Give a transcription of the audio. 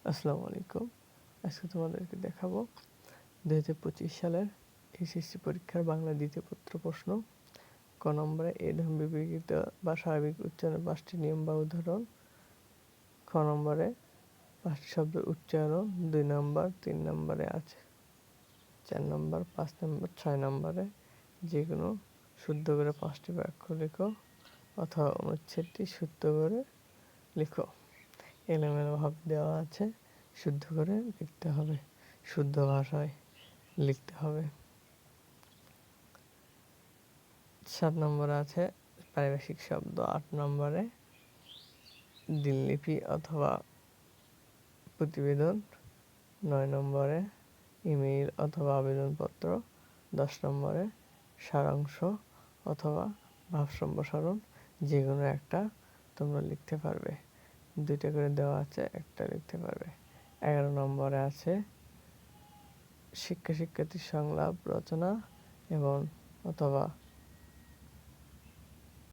আসসালামু আলাইকুম। আজকে তোমাদেরকে দেখাবো 2025 সালের এসএসসি পরীক্ষার বাংলা দ্বিতীয় পত্র প্রশ্ন। ক নম্বরে এ ধরনের বিবৃতিত বা স্বাভাবিক উচ্চারণের 5টি নিয়ম বা উদাহরণ। খ নম্বরে 5টি শব্দের উচ্চারণ 2 নম্বর, 3 নম্বরে আছে 4 নম্বর, 5 নম্বর, 6 নম্বরে যেকোনো শুদ্ধ করে 5টি বাক্য লেখো অথবা অনুচ্ছেদটি শুদ্ধ করে লেখো। এলোমেলো ভাব দেওয়া আছে, শুদ্ধ করে লিখতে হবে, শুদ্ধ ভাষায় লিখতে হবে। 7 নম্বরে আছে পারিভাষিক শব্দ। 8 নম্বরে দিনলিপি অথবা প্রতিবেদন। 9 নম্বরে ইমেইল অথবা আবেদনপত্র। 10 নম্বরে সারাংশ অথবা ভাব সম্প্রসারণ, যে কোনো একটা তোমরা লিখতে পারবে। 2টা করে দেওয়া আছে, একটা লিখতে পারবে। 11 নম্বরে আছে শিক্ষার্থীর সংলাপ রচনা এবং অথবা